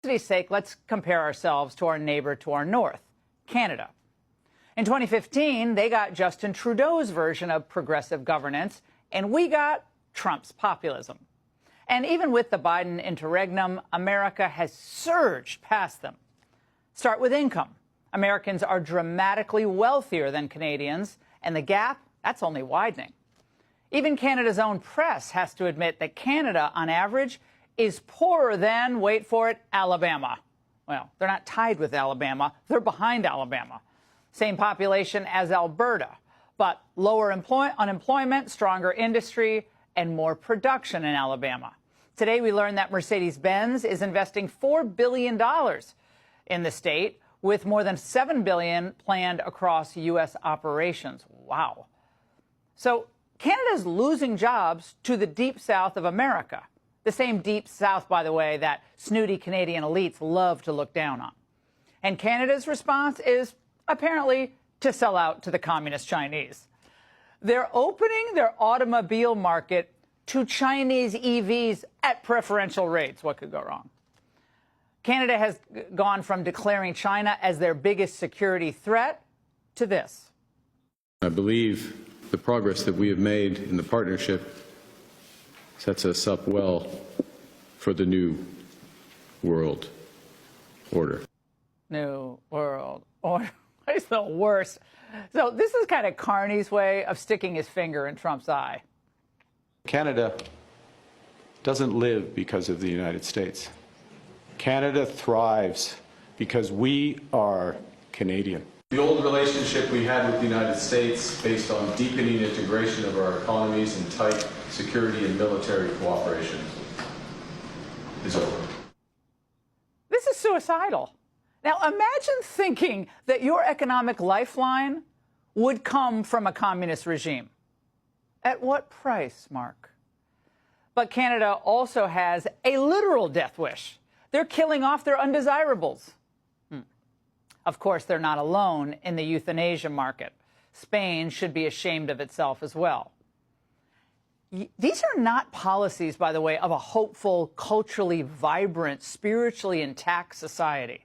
Today's sake, let's compare ourselves to our neighbor to our north, Canada. In 2015, they got Justin Trudeau's version of progressive governance, and we got Trump's populism. And even with the Biden interregnum, America has surged past them. Start with income. Americans are dramatically wealthier than Canadians, and the gap, that's only widening. Even Canada's own press has to admit that Canada, on average, is poorer than, wait for it, Alabama. Well, they're not tied with Alabama. They're behind Alabama. Same population as Alberta, but lower unemployment, stronger industry, and more production in Alabama. Today, we learned that Mercedes-Benz is investing $4 billion in the state, with more than $7 billion planned across U.S. operations. Wow. So Canada's losing jobs to the deep south of America. The same deep south, by the way, that snooty Canadian elites love to look down on. And Canada's response is apparently to sell out to the communist Chinese. They're opening their automobile market to Chinese EVs at preferential rates. What could go wrong? Canada has gone from declaring China as their biggest security threat to this. I believe the progress that we have made in the partnership sets us up well for the new world order. New world order. What is the worst? So this is kind of Carney's way of sticking his finger in Trump's eye. Canada doesn't live because of the United States. Canada thrives because we are Canadian. The old relationship we had with the United States, based on deepening integration of our economies and tight security and military cooperation, is over. This is suicidal. Now, imagine thinking that your economic lifeline would come from a communist regime. At what price, Mark? But Canada also has a literal death wish. They're killing off their undesirables. Of course, they're not alone in the euthanasia market. Spain should be ashamed of itself as well. These are not policies, by the way, of a hopeful, culturally vibrant, spiritually intact society.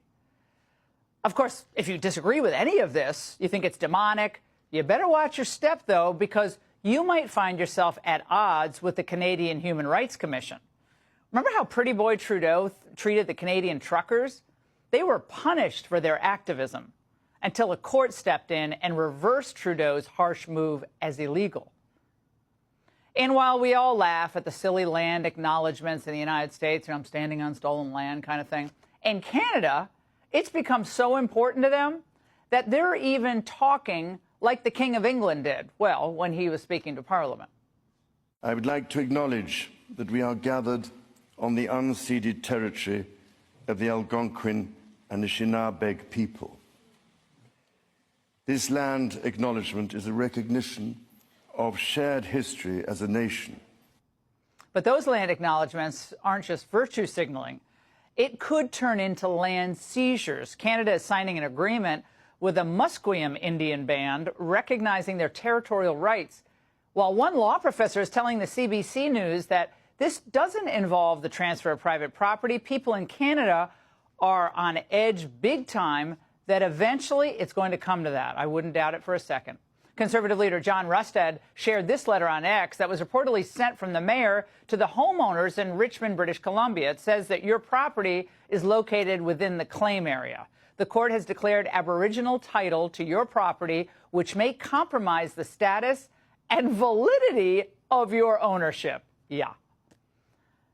Of course, if you disagree with any of this, you think it's demonic, you better watch your step, though, because you might find yourself at odds with the Canadian Human Rights Commission. Remember how Pretty Boy Trudeau treated the Canadian truckers? They were punished for their activism until a court stepped in and reversed Trudeau's harsh move as illegal. And while we all laugh at the silly land acknowledgements in the United States, I'm standing on stolen land kind of thing, in Canada, it's become so important to them that they're even talking like the King of England did, well, when he was speaking to Parliament. I would like to acknowledge that we are gathered on the unceded territory of the Algonquin and the Shinabeg people. This land acknowledgement is a recognition of shared history as a nation. But those land acknowledgements aren't just virtue signaling. It could turn into land seizures. Canada is signing an agreement with a Musqueam Indian band recognizing their territorial rights, while one law professor is telling the CBC News that this doesn't involve the transfer of private property. People in Canada are on edge big time that eventually it's going to come to that. I wouldn't doubt it for a second. Conservative leader John Rustad shared this letter on X that was reportedly sent from the mayor to the homeowners in Richmond, British Columbia. It says that your property is located within the claim area. The court has declared Aboriginal title to your property, which may compromise the status and validity of your ownership. Yeah.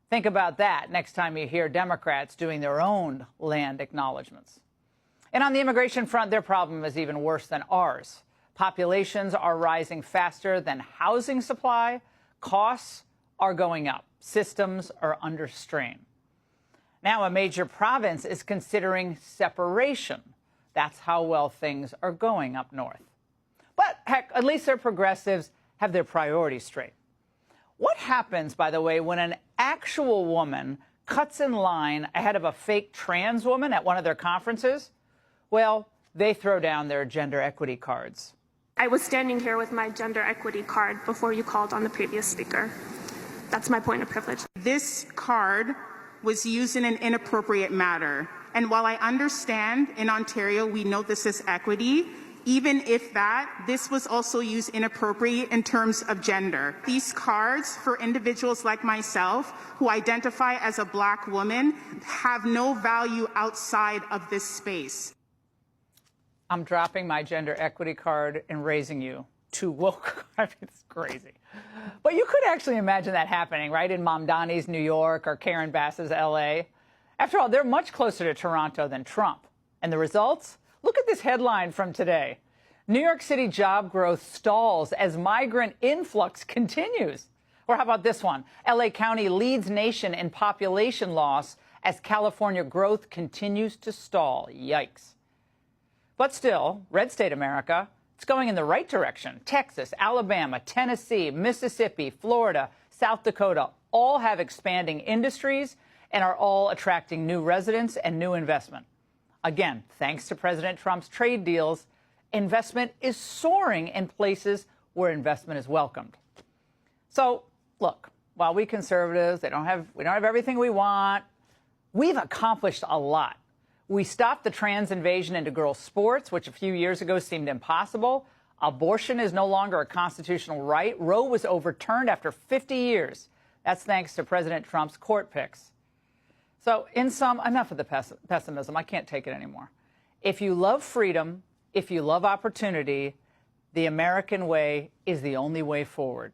Think about that next time you hear Democrats doing their own land acknowledgments. And on the immigration front, their problem is even worse than ours. Populations are rising faster than housing supply. Costs are going up. Systems are under strain. Now, a major province is considering separation. That's how well things are going up north. But, heck, at least their progressives have their priorities straight. What happens, by the way, when an actual woman cuts in line ahead of a fake trans woman at one of their conferences? Well, they throw down their gender equity cards. I was standing here with my gender equity card before you called on the previous speaker. That's my point of privilege. This card was used in an inappropriate manner. And while I understand in Ontario we note this as equity, even if this was also used inappropriately in terms of gender. These cards for individuals like myself who identify as a Black woman have no value outside of this space. I'm dropping my gender equity card and raising you to woke. I mean, it's crazy. But you could actually imagine that happening, right, in Mamdani's New York or Karen Bass's LA. After all, they're much closer to Toronto than Trump. And the results? Look at this headline from today. New York City job growth stalls as migrant influx continues. Or how about this one? LA County leads nation in population loss as California growth continues to stall. Yikes. But still, red state America, it's going in the right direction. Texas, Alabama, Tennessee, Mississippi, Florida, South Dakota all have expanding industries and are all attracting new residents and new investment. Again, thanks to President Trump's trade deals, investment is soaring in places where investment is welcomed. So, look, while we conservatives, we don't have everything we want, we've accomplished a lot. We stopped the trans invasion into girls' sports, which a few years ago seemed impossible. Abortion is no longer a constitutional right. Roe was overturned after 50 years. That's thanks to President Trump's court picks. So, in sum, enough of the pessimism. I can't take it anymore. If you love freedom, if you love opportunity, the American way is the only way forward.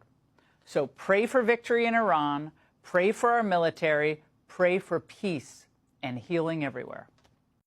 So pray for victory in Iran, pray for our military, pray for peace and healing everywhere.